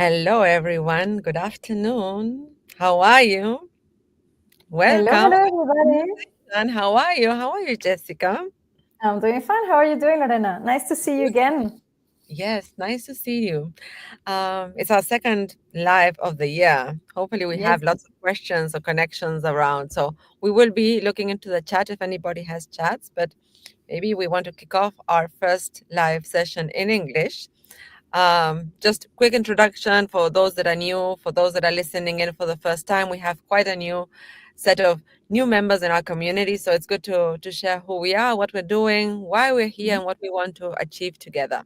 Hello, everyone. Good afternoon. How are you? Hello, Welcome. hello, everybody. And how are you? How are you, Jessica? I'm doing fine. How are you doing, Lorena? Nice to see you again. Yes, nice to see you. It's our second live of the year. Hopefully, we Yes, have lots of questions or connections around. So, we will be looking into the chat if anybody has chats, but maybe we want to kick off our first live session in English. Just quick introduction for those that are new, for those that are listening in for the first time. We have quite a new set of new members in our community, so it's good to share who we are, what we're doing, why we're here, and what we want to achieve together.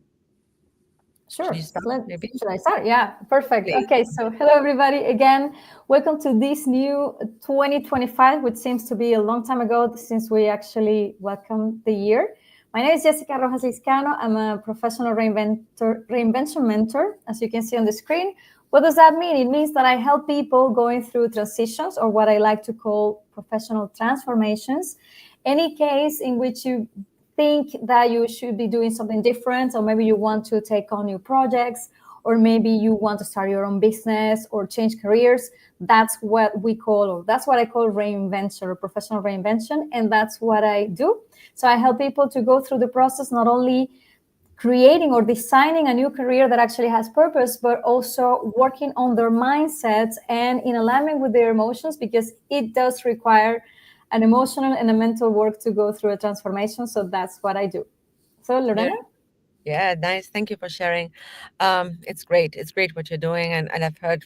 Should you sure. start, maybe? Should I start? Yeah, perfect. Please. Okay, so hello, everybody. Again, welcome to this new 2025, which seems to be a long time ago since we actually welcomed the year. My name is Jessica Rojas Liscano. I'm a professional reinvention mentor, as you can see on the screen. What does that mean? It means that I help people going through transitions, or what I like to call professional transformations. Any case in which you think that you should be doing something different, or maybe you want to take on new projects, or maybe you want to start your own business or change careers, that's what we call, or that's what I call reinvention or professional reinvention. And that's what I do. So I help people to go through the process, not only creating or designing a new career that actually has purpose, but also working on their mindsets and in alignment with their emotions, because it does require an emotional and a mental work to go through a transformation. So that's what I do. So, Yeah. Lorena? Yeah, nice. Thank you for sharing. It's great. It's great what you're doing, and I've heard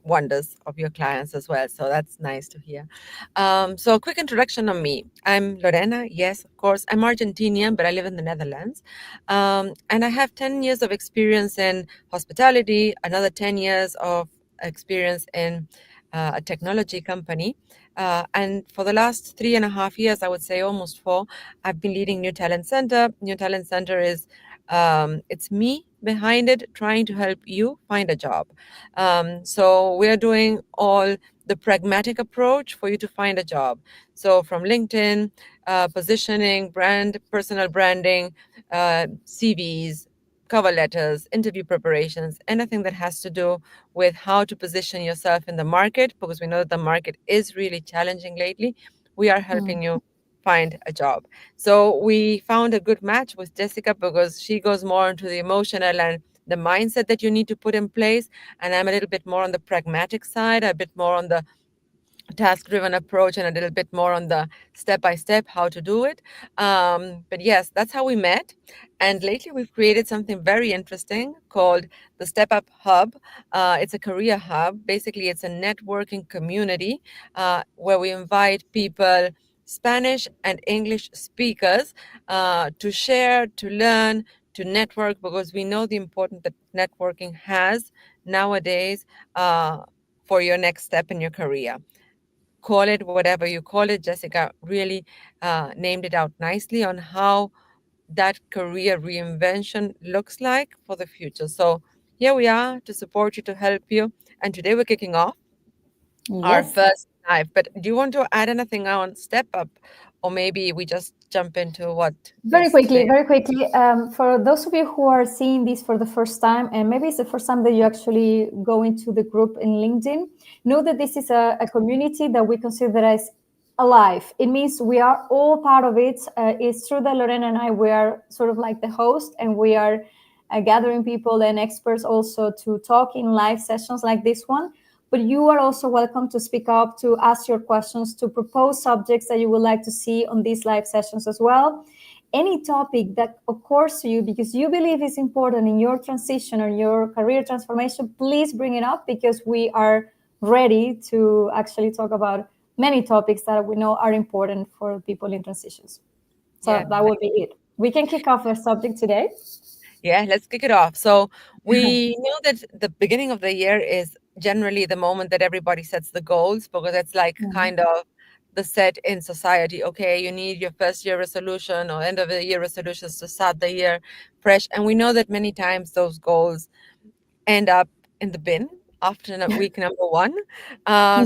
wonders of your clients as well. So that's nice to hear. So a quick introduction on me. I'm Lorena. Yes, of course. I'm Argentinian, but I live in the Netherlands. And I have 10 years of experience in hospitality, another 10 years of experience in a technology company. And for the last 3.5 years, I would say almost four, I've been leading New Talent Center. New Talent Center is it's me behind it, trying to help you find a job. So we're doing all the pragmatic approach for you to find a job. So from LinkedIn, positioning, personal branding, CVs, cover letters, interview preparations, anything that has to do with how to position yourself in the market, because we know that the market is really challenging lately. We are Mm. helping you find a job. So we found a good match with Jessica because she goes more into the emotional and the mindset that you need to put in place, and I'm a little bit more on the pragmatic side, a bit more on the task driven approach, and a little bit more on the step by step how to do it. But yes, that's how we met. And lately we've created something very interesting called the Step Up Hub. It's a career hub. Basically, it's a networking community where we invite people, Spanish and English speakers, to share, to learn, to network, because we know the importance that networking has nowadays for your next step in your career. Call it whatever you call it. Jessica really named it out nicely on how that career reinvention looks like for the future. So here we are to support you, to help you. And today we're kicking off our Yes. first live. But do you want to add anything on Step Up? Or maybe we just jump into what Very is quickly, today? very quickly. For those of you who are seeing this for the first time, and maybe it's the first time that you actually go into the group in LinkedIn, know that this is a community that we consider as alive. It means we are all part of it. It's true that Lorena and I, we are sort of like the host, and we are gathering people and experts also to talk in live sessions like this one. But you are also welcome to speak up, to ask your questions, to propose subjects that you would like to see on these live sessions as well. Any topic that occurs to you because you believe is important in your transition or your career transformation, please bring it up, because we are ready to actually talk about many topics that we know are important for people in transitions. Yeah, So that would be it. We can kick off the subject today. yeah, let's kick it off. So we know that the beginning of the year is generally the moment that everybody sets the goals, because it's like Mhm. kind of the set in society. Okay, you need your first year resolution or end of the year resolutions to start the year fresh. And we know that many times those goals end up in the bin after week number one.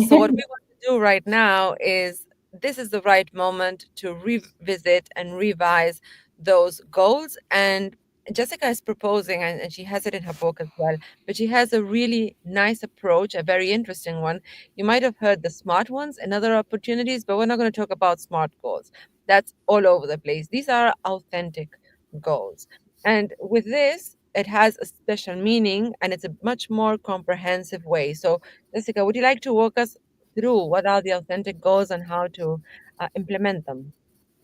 So what we want to do right now is, this is the right moment to revisit and revise those goals and Jessica is proposing, and she has it in her book as well, but she has a really nice approach, a very interesting one. You might have heard the SMART ones and other opportunities, but we're not going to talk about SMART goals. That's all over the place. These are authentic goals. And with this, it has a special meaning and it's a much more comprehensive way. So, Jessica, would you like to walk us through what are the authentic goals and how to implement them?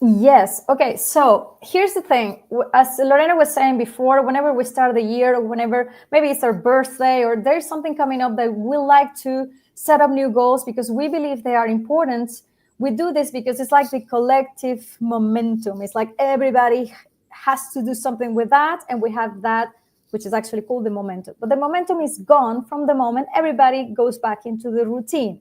Yes. Okay. So here's the thing. As Lorena was saying before, whenever we start the year, or whenever maybe it's our birthday, or there's something coming up that we like to set up new goals because we believe they are important, we do this because it's like the collective momentum. It's like everybody has to do something with that, and we have that, which is actually called the momentum. But the momentum is gone from the moment everybody goes back into the routine.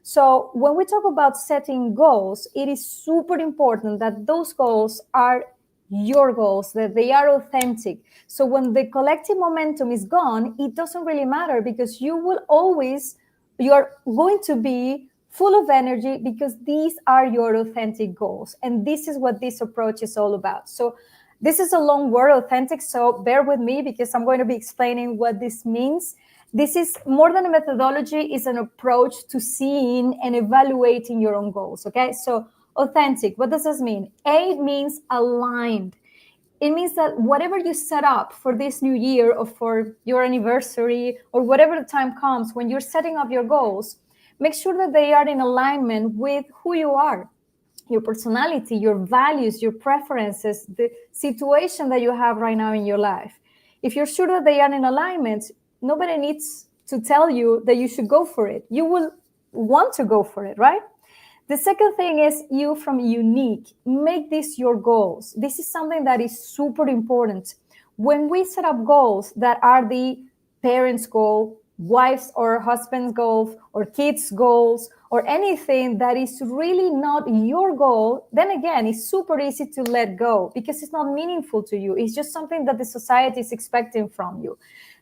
So when we talk about setting goals, it is super important that those goals are your goals, that they are authentic. So when the collective momentum is gone, it doesn't really matter because you're going to be full of energy because these are your authentic goals. And this is what this approach is all about. So this is a long word, authentic. So bear with me because I'm going to be explaining what this means. This is more than a methodology, it's an approach to seeing and evaluating your own goals. Okay. So authentic, what does this mean? A means aligned. It means that whatever you set up for this new year or for your anniversary or whatever the time comes when you're setting up your goals, make sure that they are in alignment with who you are, your personality, your values, your preferences, the situation that you have right now in your life. If you're sure that they are in alignment, nobody needs to tell you that you should go for it. You will want to go for it, right? The second thing is you from unique. Make this your goals. This is something that is super important. When we set up goals that are the parents' goal, wife's or husband's goal, or kids' goals, or anything that is really not your goal, then again, it's super easy to let go because it's not meaningful to you. It's just something that the society is expecting from you.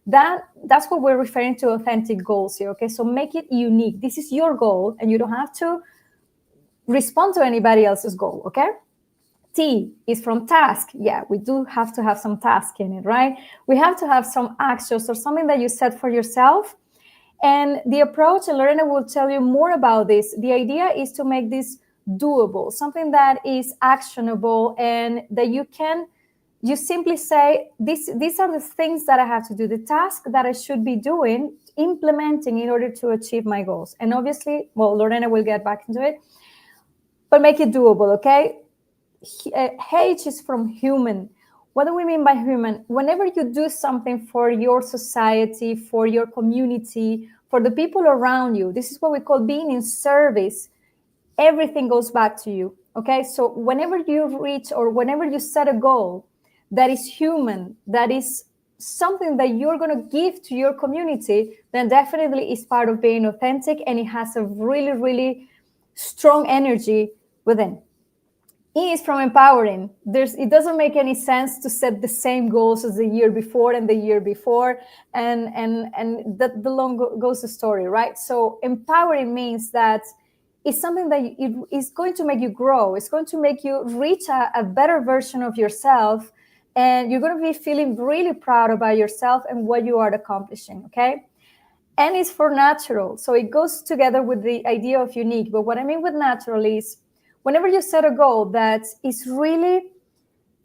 That's what we're referring to authentic goals here. Okay, so make it unique. This is your goal, and you don't have to respond to anybody else's goal. Okay. T is from task. Yeah, we do have to have some task in it, right? We have to have some actions or something that you set for yourself. And the approach, and Lorena will tell you more about this, the idea is to make this doable, something that is actionable and that you simply say, these are the things that I have to do, the task that I should be doing, implementing in order to achieve my goals. And obviously, well, Lorena will get back into it, but make it doable, okay? H is from human. What do we mean by human? Whenever you do something for your society, for your community, for the people around you, this is what we call being in service. Everything goes back to you. Okay. So whenever you reach or whenever you set a goal that is human, that is something that you're going to give to your community, then definitely is part of being authentic and it has a really, really strong energy within. E is from empowering. It doesn't make any sense to set the same goals as the year before and the year before, and that the long goes the story, right? So empowering means that it's something that it is going to make you grow. It's going to make you reach a better version of yourself, and you're going to be feeling really proud about yourself and what you are accomplishing. Okay. N is for natural. So it goes together with the idea of unique. But what I mean with natural is whenever you set a goal that is really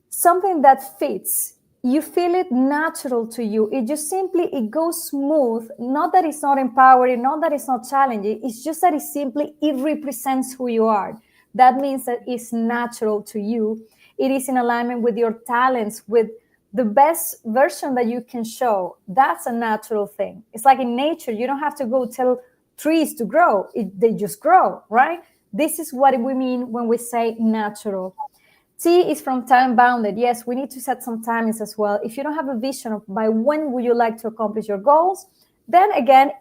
something that fits, you feel it natural to you. It just simply, it goes smooth. Not that it's not empowering, not that it's not challenging. It's just that it represents who you are. That means that it's natural to you. It is in alignment with your talents, with the best version that you can show. That's a natural thing. It's like in nature, you don't have to go tell trees to grow. They just grow, right? This is what we mean when we say natural. T is from time bounded. Yes, we need to set some timings as well. If you don't have a vision of by when would you like to accomplish your goals, then again,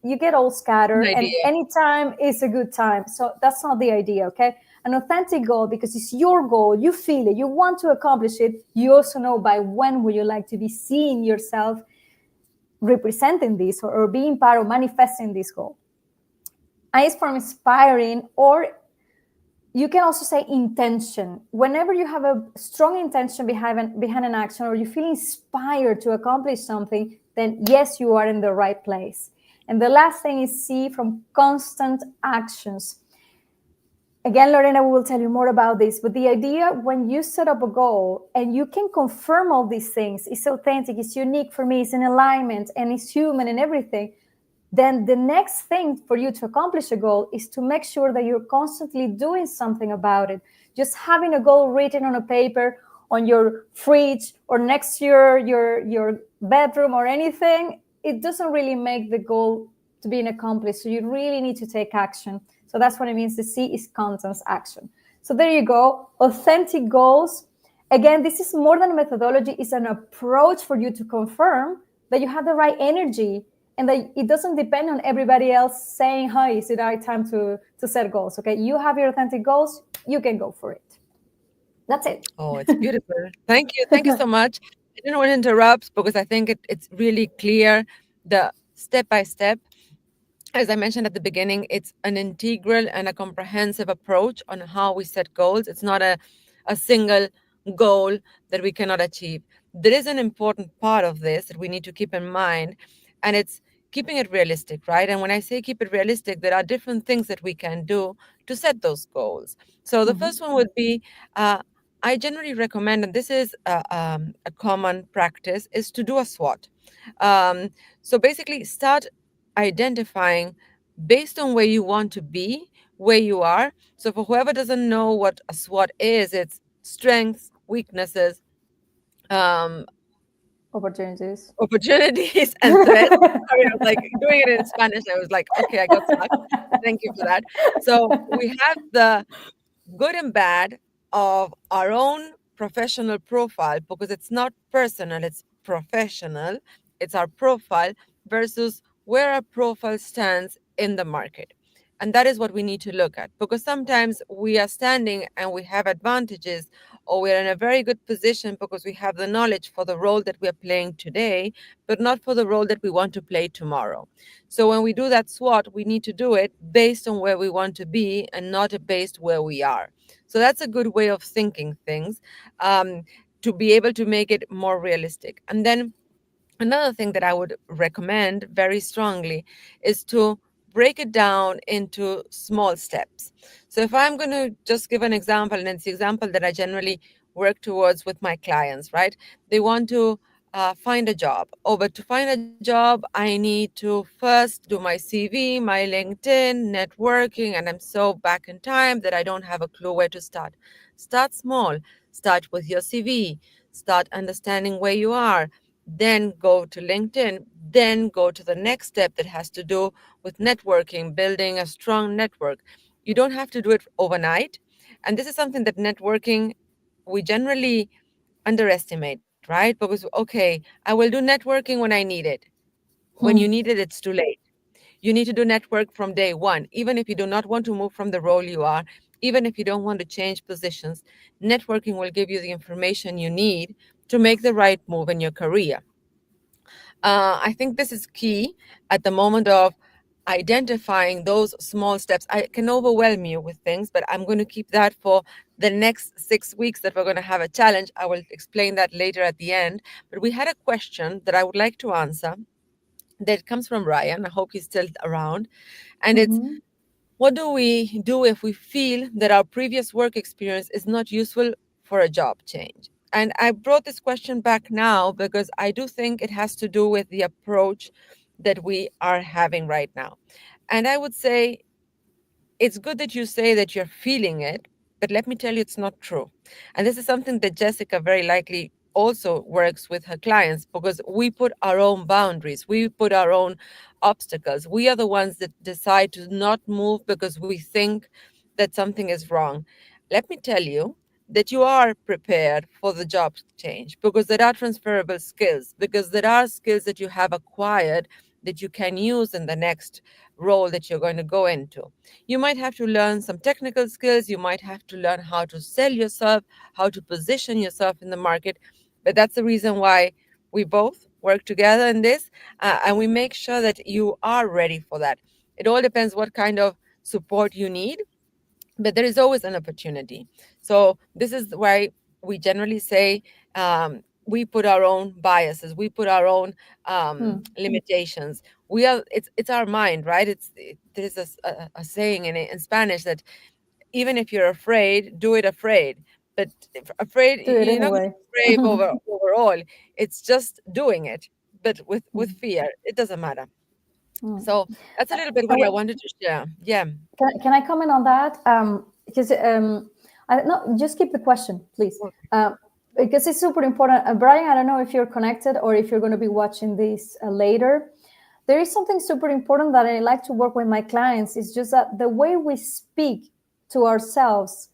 you get all An scattered and idea. any time is a good time. So that's not the idea, okay? An authentic goal, because it's your goal, you feel it, you want to accomplish it, you also know by when would you like to be seeing yourself representing this or being part of manifesting this goal. I is from inspiring, or You can also say intention. Whenever you have a strong intention behind an action, or you feel inspired to accomplish something, then yes, you are in the right place. And the last thing is C, from constant actions. Again, Lorena, we will tell you more about this, but the idea when you set up a goal and you can confirm all these things, it's authentic, it's unique for me, it's in alignment, and it's human and everything, then the next thing for you to accomplish a goal is to make sure that you're constantly doing something about it. Just having a goal written on a paper, on your fridge, or next to your bedroom or anything, it doesn't really make the goal to being accomplished. So you really need to take action. So that's what it means. The C is contents action. So there you go. Authentic goals. Again, this is more than a methodology. It's an approach for you to confirm that you have the right energy and that it doesn't depend on everybody else saying, hi, is it the right time to set goals? Okay, you have your authentic goals, you can go for it. That's it. Oh, it's beautiful. Thank you. Thank you so much. I didn't want to interrupt because I think it's really clear the step by step. As I mentioned at the beginning, it's an integral and a comprehensive approach on how we set goals. It's not a single goal that we cannot achieve. There is an important part of this that we need to keep in mind, and it's keeping it realistic, right? And when I say keep it realistic, there are different things that we can do to set those goals. So the Mm-hmm. first one would be I generally recommend, and this is a common practice, is to do a SWOT. So basically, start identifying based on where you want to be, where you are. So for whoever doesn't know what a SWOT is, it's strengths, weaknesses, um, Opportunities. opportunities, and threats. Sorry, I was like doing it in Spanish. I was like, okay, I got stuck. Thank you for that. So we have the good and bad of our own professional profile, because it's not personal, it's professional. It's our profile versus where our profile stands in the market. And that is what we need to look at, because sometimes we are standing and we have advantages, or we're in a very good position because we have the knowledge for the role that we are playing today, but not for the role that we want to play tomorrow. So when we do that SWOT, we need to do it based on where we want to be and not based where we are. So that's a good way of thinking things, to be able to make it more realistic. And then another thing that I would recommend very strongly is to break it down into small steps. So if I'm going to just give an example, and it's the example that I generally work towards with my clients, right? They want to find a job. Oh, but to find a job, I need to first do my CV, my LinkedIn, networking, and I'm so back in time that I don't have a clue where to start. Start small. Start with your CV. Start understanding where you are, then go to LinkedIn, then go to the next step that has to do with networking, building a strong network. You don't have to do it overnight. And this is something that networking, we generally underestimate, right? Because, okay, I will do networking when I need it. When you Hmm. need it, it's too late. You need to do network from day one, even if you do not want to move from the role you are, even if you don't want to change positions. Networking will give you the information you need to make the right move in your career. I think this is key at the moment of identifying those small steps. I can overwhelm you with things, but I'm going to keep that for the next 6 weeks that we're going to have a challenge. I will explain that later at the end. But we had a question that I would like to answer that comes from Ryan. I hope he's still around. And it's, Mm-hmm. what do we do if we feel that our previous work experience is not useful for a job change? And I brought this question back now because I do think it has to do with the approach that we are having right now. And I would say it's good that you say that you're feeling it, but let me tell you, it's not true. And this is something that Jessica very likely also works with her clients, because we put our own boundaries, we put our own obstacles. We are the ones that decide to not move because we think that something is wrong. Let me tell you that you are prepared for the job change, because there are transferable skills, because there are skills that you have acquired that you can use in the next role that you're going to go into. You might have to learn some technical skills. You might have to learn how to sell yourself, how to position yourself in the market. But that's the reason why we both work together in this, and we make sure that you are ready for that. It all depends what kind of support you need. but there is always an opportunity. So this is why we generally say, we put our own biases, we put our own Hmm. limitations. It's our mind, right? There's a saying in Spanish that even if you're afraid, do it afraid. But if afraid, Do it you're not going anyway. to be brave overall. It's just doing it, but with Hmm. fear. It doesn't matter. Hmm. So that's a little bit what And I wanted to share. Yeah. can I comment on that? Because I don't know, just keep the question, please. Okay. Because it's super important. Brian, I don't know if you're connected or if you're going to be watching this later. There is something super important that I like to work with my clients. It's just that the way we speak to ourselves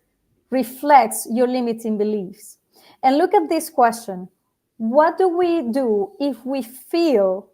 reflects your limiting beliefs. And look at this question. What do we do if we feel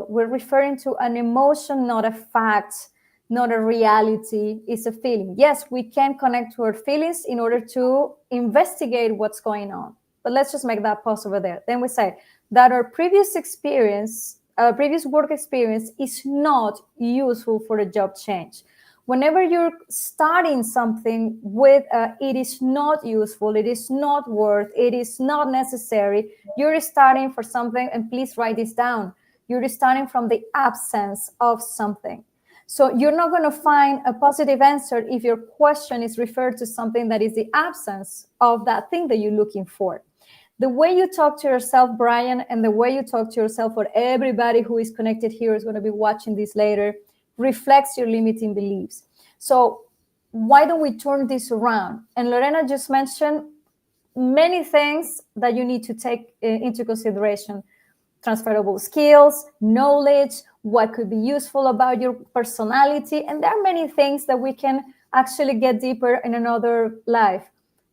we're referring to an emotion, not a fact, not a reality, it's a feeling. Yes, we can connect to our feelings in order to investigate what's going on. But let's just make that pause over there. Then we say that our previous experience, previous work experience is not useful for a job change. Whenever you're starting something with it is not useful, it is not worth, it is not necessary, you're starting for something, and please write this down. You're starting from the absence of something. So you're not going to find a positive answer if your question is referred to something that is the absence of that thing that you're looking for. The way you talk to yourself, Brian, and the way you talk to yourself, for everybody who is connected here is going to be watching this later, reflects your limiting beliefs. So why don't we turn this around? And Lorena just mentioned many things that you need to take into consideration: transferable skills, knowledge, what could be useful about your personality. And there are many things that we can actually get deeper in another life.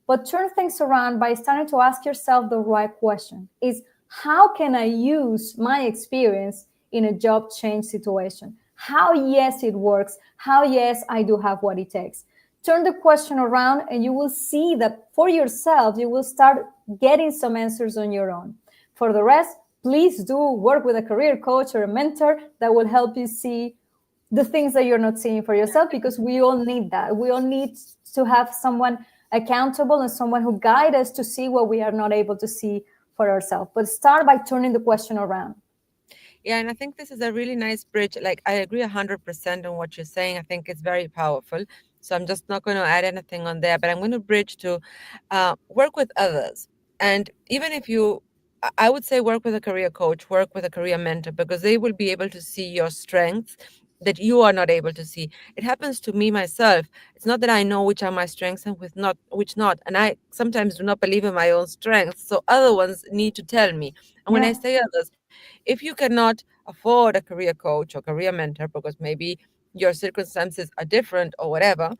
But turn things around by starting to ask yourself the right question: is how can I use my experience in a job change situation? How, yes, it works. How, yes, I do have what it takes. Turn the question around and you will see that for yourself, you will start getting some answers on your own. For the rest, please do work with a career coach or a mentor that will help you see the things that you're not seeing for yourself, because we all need that. We all need to have someone accountable and someone who guide us to see what we are not able to see for ourselves. But start by turning the question around. Yeah, and I think this is a really nice bridge. Like, I agree 100% on what you're saying. I think it's very powerful. So I'm just not going to add anything on there, but I'm going to bridge to work with others. And even if I would say work with a career coach, work with a career mentor, because they will be able to see your strengths that you are not able to see. It happens to me myself. It's not that I know which are my strengths and which not. And I sometimes do not believe in my own strengths. So other ones need to tell me. And when I Yeah. say others, if you cannot afford a career coach or career mentor because maybe your circumstances are different or whatever,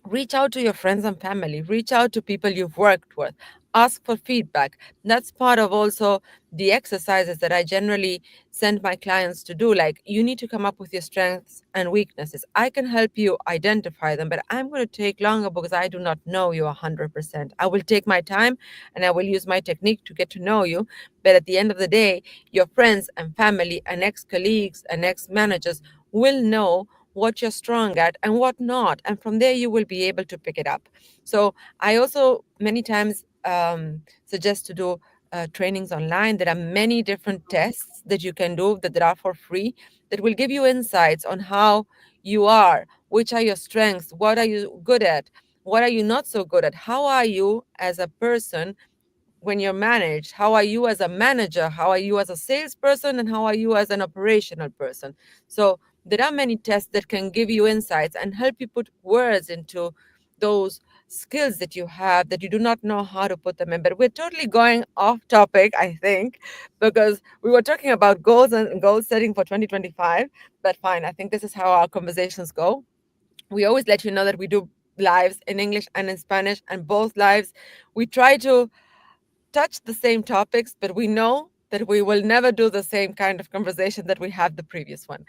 reach out to your friends and family, reach out to people you've worked with, ask for feedback. That's part of also the exercises that I generally send my clients to do. Like, you need to come up with your strengths and weaknesses. I can help you identify them, but I'm going to take longer because I do not know you 100%. I will take my time and I will use my technique to get to know you. But at the end of the day, your friends and family and ex-colleagues and ex-managers will know what you're strong at and what not, and from there you will be able to pick it up. So I also many times suggest to do trainings online. There are many different tests that you can do that are for free, that will give you insights on how you are, which are your strengths, what are you good at, what are you not so good at, how are you as a person when you're managed, how are you as a manager, how are you as a salesperson, and how are you as an operational person. So there are many tests that can give you insights and help you put words into those skills that you have that you do not know how to put them in. But we're totally going off topic, I think, because we were talking about goals and goal setting for 2025. But fine, I think this is how our conversations go. We always let you know that we do lives in English and in Spanish, and both lives we try to touch the same topics, but we know that we will never do the same kind of conversation that we had the previous one.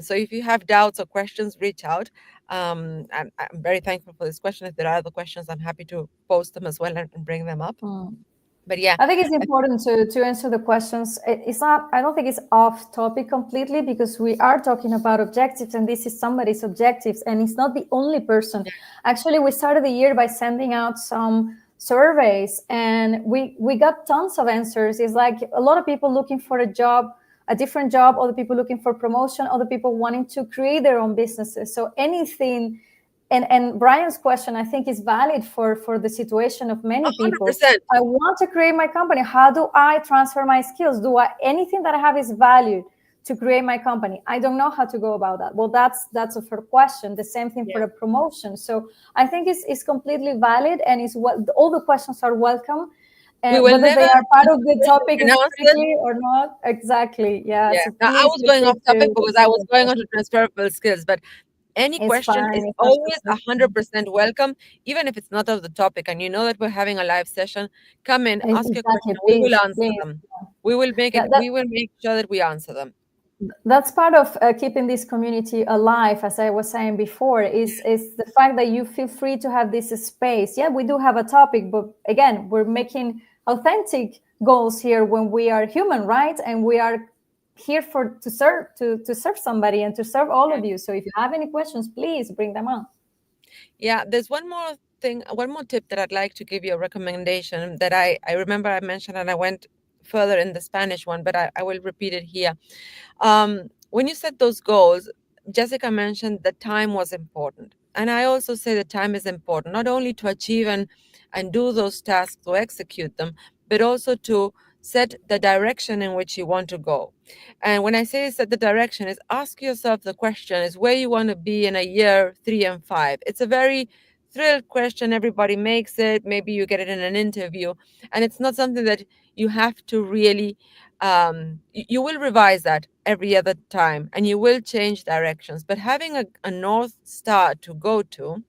So if you have doubts or questions, reach out. I'm very thankful for this question. If there are other questions, I'm happy to post them as well and bring them up. Hmm. But yeah, I think it's important to answer the questions. It's not, I don't think it's off topic completely because we are talking about objectives and this is somebody's objectives and it's not the only person. Actually, we started the year by sending out some surveys and we got tons of answers. It's like a lot of people looking for a job, a different job, other people looking for promotion, other people wanting to create their own businesses. So anything, and Brian's question I think is valid for the situation of many people. 100%. I want to create my company. How do I transfer my skills? Do I anything that I have is valued to create my company? I don't know how to go about that. Well, that's a fair question. The same thing for Yeah. a promotion. So I think it's completely valid and it's what all the questions are welcome. We will Whether never they are part of the answer topic it. strictly or not, exactly. Yeah. Yeah. So Now, I please was feel going free off topic to because I send was them going on to questions. transferable skills, but any It's question fine. is It's always absolutely fine. 100% welcome, even if it's not of the topic. And you know that we're having a live session. Come in, ask your question. Exactly. We will Please, answer please. them. We will make That, it. that We will make sure that we answer them. that's part of keeping this community alive, as I was saying before, is the fact that you feel free to have this space. Yeah, we do have a topic, but again, we're making authentic goals here when we are human, right? And we are here for to serve somebody and to serve all of you. So if you have any questions, please bring them on. Yeah, there's one more thing, one more tip that I'd like to give you, a recommendation that I remember I mentioned and I went further in the Spanish one, but I will repeat it here. When you set those goals, Jessica mentioned that time was important. And I also say that time is important, not only to achieve and do those tasks, to execute them, but also to set the direction in which you want to go. And when I say set the direction, is ask yourself the question is where you want to be in a year, 3 and 5. It's a very thrilled question. Everybody makes it. Maybe you get it in an interview. And it's not something that you have to really you will revise that every other time and you will change directions, but having a north star to go to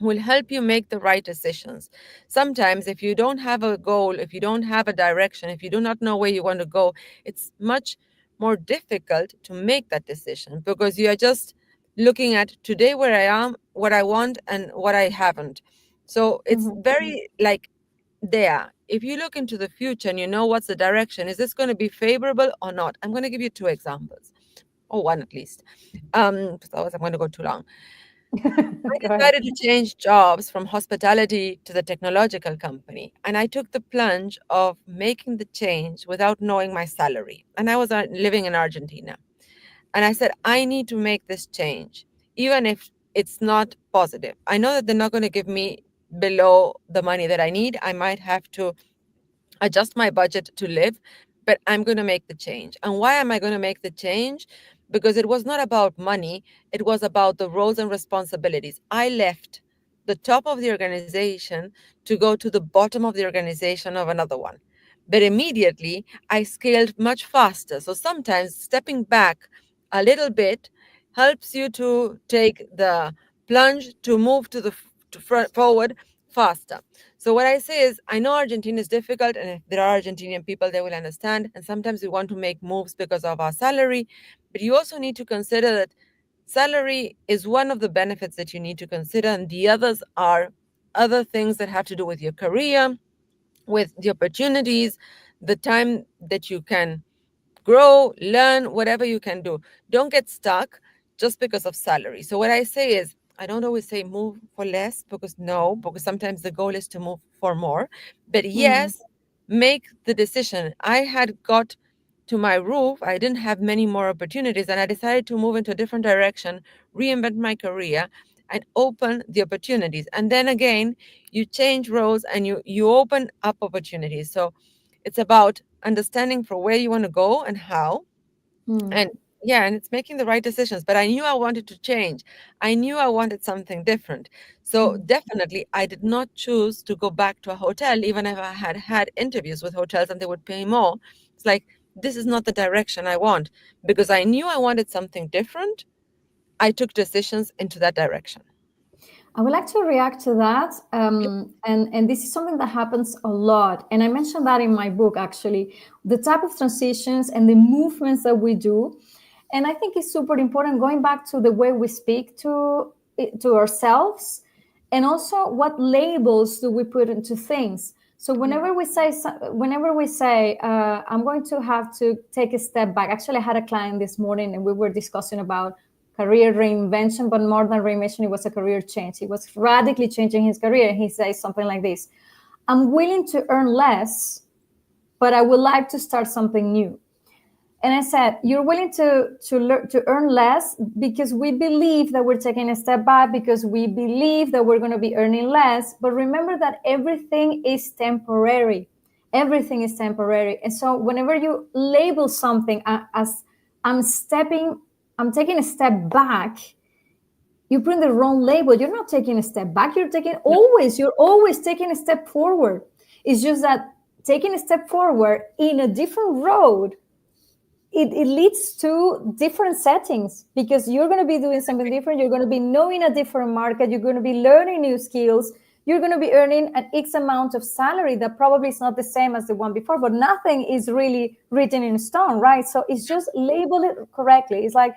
will help you make the right decisions. Sometimes if you don't have a goal, if you don't have a direction, if you do not know where you want to go, it's much more difficult to make that decision because you are just looking at today where I am, what I want and what I haven't. So it's Mhm. very like there. If you look into the future and you know what's the direction, is this going to be favorable or not? I'm going to give you two examples, or one at least. Because otherwise I'm going to go too long. I Go ahead. decided to change jobs from hospitality to the technological company, and I took the plunge of making the change without knowing my salary. And I was living in Argentina, and I said I need to make this change, even if it's not positive. I know that they're not going to give me below the money that I need. I might have to adjust my budget to live, but I'm going to make the change. And why am I going to make the change? Because it was not about money, it was about the roles and responsibilities. I left the top of the organization to go to the bottom of the organization of another one. But immediately I scaled much faster. So sometimes stepping back a little bit helps you to take the plunge to move to the to front forward faster. So what I say is, I know Argentina is difficult, and if there are Argentinian people, they will understand. And sometimes we want to make moves because of our salary, but you also need to consider that salary is one of the benefits that you need to consider, and the others are other things that have to do with your career, with the opportunities, the time that you can grow, learn, whatever you can do. Don't get stuck just because of salary. So what I say is, I don't always say move for less because no, because sometimes the goal is to move for more. But Mhm. yes, make the decision. I had got to my roof. I didn't have many more opportunities and I decided to move into a different direction, reinvent my career and open the opportunities. And then again, you change roles and you open up opportunities. So it's about understanding for where you want to go and how. Mm. And yeah, and it's making the right decisions. But I knew I wanted to change. I knew I wanted something different. So Mm. definitely, I did not choose to go back to a hotel, even if I had had interviews with hotels and they would pay more. It's like, this is not the direction I want. Because I knew I wanted something different, I took decisions into that direction. I would like to react to that. And this is something that happens a lot. And I mentioned that in my book, actually, the type of transitions and the movements that we do. And I think it's super important going back to the way we speak to ourselves and also what labels do we put into things. So Yeah. whenever we say, I'm going to have to take a step back. Actually, I had a client this morning, and we were discussing about career reinvention, but more than reinvention, it was a career change. He was radically changing his career. He says something like this: "I'm willing to earn less, but I would like to start something new." And I said, "You're willing to earn less because we believe that we're taking a step back, because we believe that we're going to be earning less. But remember that everything is temporary. Everything is temporary. And so whenever you label something as I'm stepping, I'm taking a step back, you bring the wrong label. You're not taking a step back. No. You're always taking a step forward. It's just that taking a step forward in a different road, it leads to different settings, because you're going to be doing something different. You're going to be knowing a different market. You're going to be learning new skills. You're going to be earning an X amount of salary that probably is not the same as the one before, but nothing is really written in stone, right? So it's just label it correctly. It's like,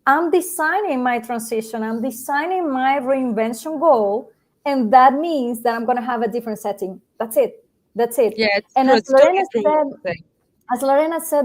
I'm designing my transition, I'm designing my reinvention goal, and that means that I'm going to have a different setting. That's it. That's it. Yeah, it's And true. as It's Lorena totally true what said, you're saying.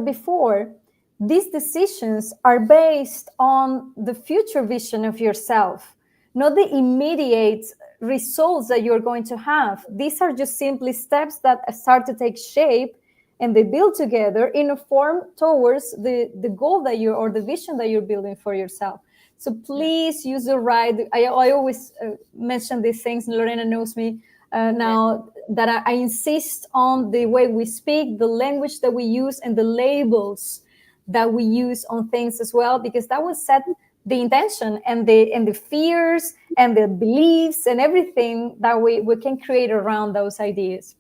before, these decisions are based on the future vision of yourself, not the immediate results that you're going to have. These are just simply steps that start to take shape, and they build together in a form towards the goal that you, or the vision that you're building for yourself. So Yeah. please use the right. I always mention these things, and Lorena knows me Yeah. now, that I insist on the way we speak, the language that we use, and the labels that we use on things as well, because that will set the intention and the fears and the beliefs and everything that we can create around those ideas.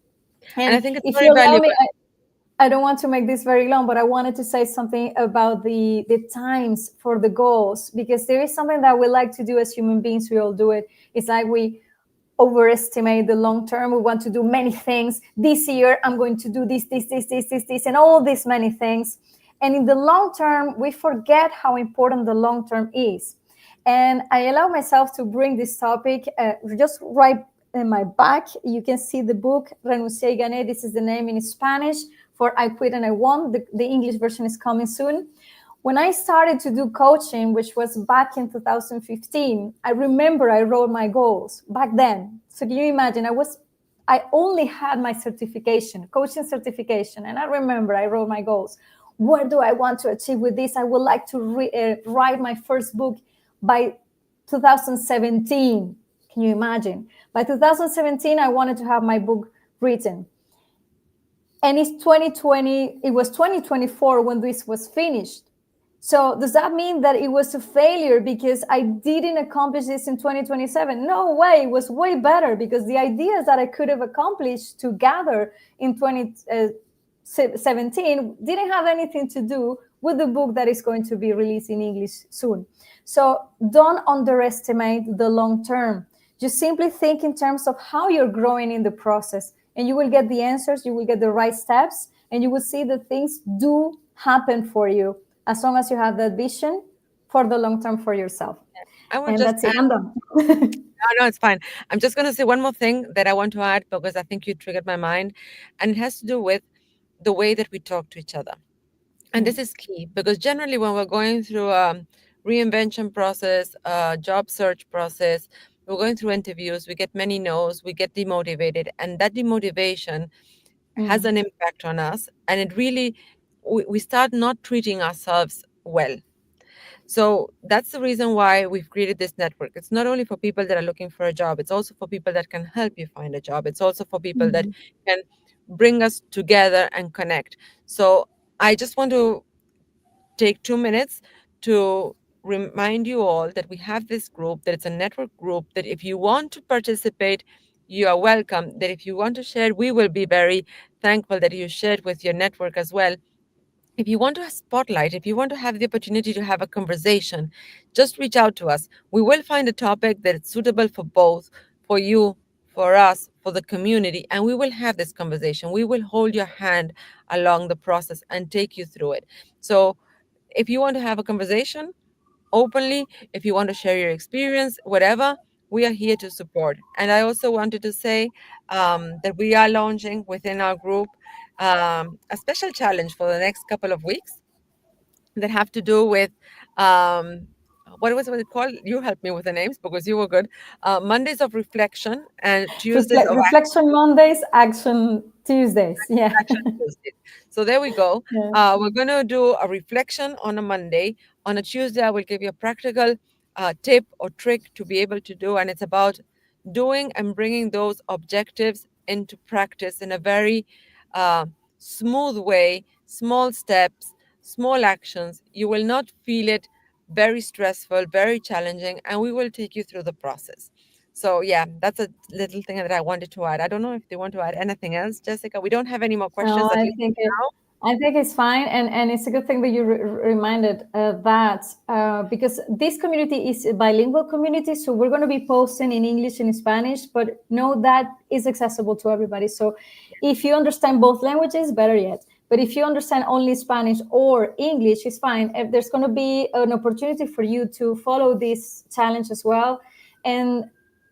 And I And think it's if very you allow me, valuable. I don't want to make this very long, but I wanted to say something about the times for the goals, because there is something that we like to do as human beings. We all do it. It's like we overestimate the long term. We want to do many things. This year, I'm going to do this, and all these many things. And in the long term, we forget how important the long term is. And I allow myself to bring this topic just right in my back. You can see the book Renuncié y Gané. This is the name in Spanish for I Quit and I Won. The English version is coming soon. When I started to do coaching, which was back in 2015, I remember I wrote my goals back then. So can you imagine? I only had my certification, coaching certification, and I remember I wrote my goals. What do I want to achieve with this? I would like to write my first book by 2017. Can you imagine? By 2017, I wanted to have my book written. And it's 2020, it was 2024 when this was finished. So does that mean that it was a failure because I didn't accomplish this in 2027? No way. It was way better, because the ideas that I could have accomplished together in 2017 didn't have anything to do with the book that is going to be released in English soon. So don't underestimate the long term. Just simply think in terms of how you're growing in the process, and you will get the answers, you will get the right steps, and you will see that things do happen for you, as long as you have that vision for the long term for yourself. I will And just that's it. add. I'm done. No, no, it's fine. I'm just going to say one more thing that I want to add because I think you triggered my mind, and it has to do with the way that we talk to each other. And this is key because generally, when we're going through a reinvention process, a job search process, we're going through interviews, we get many no's, we get demotivated, and that demotivation has Mm, an impact on us. And it really, we start not treating ourselves well. So that's the reason why we've created this network. It's not only for people that are looking for a job, it's also for people that can help you find a job. It's also for people that mm, can bring us together and connect. So I just want to take 2 minutes to remind you all that we have this group, that it's a network group, that if you want to participate, you are welcome. That if you want to share, we will be very thankful that you share it with your network as well. If you want to spotlight, if you want to have the opportunity to have a conversation, just reach out to us. We will find a topic that is suitable for both, for you, for us, for the community, and we will have this conversation. We will hold your hand along the process and take you through it. So if you want to have a conversation openly, if you want to share your experience, whatever, we are here to support. And I also wanted to say that we are launching within our group a special challenge for the next couple of weeks that have to do with um, what it called? You helped me with the names because you were good. Mondays of reflection and Tuesdays of Reflection Mondays, Action Tuesdays. Yeah. Action Tuesdays. So there we go. Yeah. We're going to do a reflection on a Monday. On a Tuesday, I will give you a practical tip or trick to be able to do. And it's about doing and bringing those objectives into practice in a very uh, smooth way, small steps, small actions. You will not feel it very stressful, very challenging, and we will take you through the process. So yeah, that's a little thing that I wanted to add. I don't know if they want to add anything else, Jessica. We don't have any more No, questions, at least now. I think it's fine, and it's a good thing that you reminded that because this community is a bilingual community, so we're going to be posting in English and in Spanish, but know that is accessible to everybody. So if you understand both languages, better yet. But if you understand only Spanish or English, it's fine. If there's going to be an opportunity for you to follow this challenge as well, and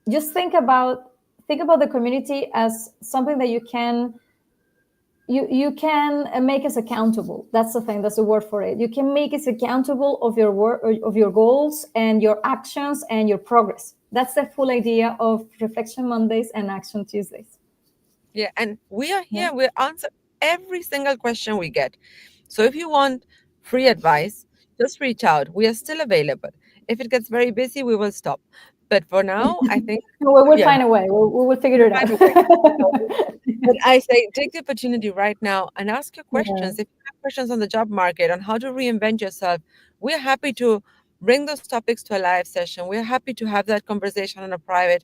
just think about the community as something that you can make us accountable. That's the thing, that's the word for it. You can make us accountable of your work, of your goals and your actions and your progress. That's the full idea of Reflection Mondays and Action Tuesdays. Yeah, and we are Yeah. here. We answer every single question we get. So if you want free advice, just reach out. We are still available. If it gets very busy, we will stop. But for now, I think, We will yeah, find a way. We will figure we'll it out. find a way. But I say take the opportunity right now and ask your Yeah, questions. If you have questions on the job market, on how to reinvent yourself, we're happy to bring those topics to a live session. We're happy to have that conversation in a private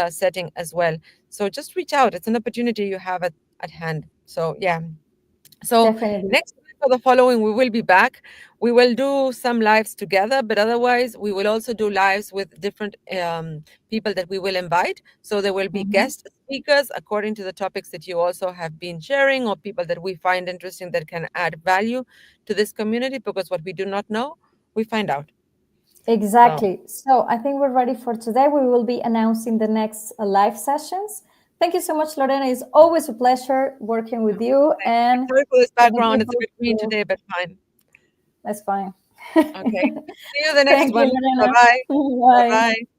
setting as well. So just reach out. It's an opportunity you have at hand. So, yeah. So definitely. next week or the following, we will be back. We will do some lives together, but otherwise, we will also do lives with different people that we will invite. So there will be Mhm. guest speakers according to the topics that you also have been sharing, or people that we find interesting that can add value to this community. Because what we do not know, we find out. So Exactly. So I think we're ready for today. We will be announcing the next live sessions. Thank you so much, Lorena. It's always a pleasure working with you, and sorry for this gonna be background. It's a bit host green you. today, but fine. That's fine. Okay. See you the next Thank you, one. Bye Lorena. bye. Bye Bye. bye.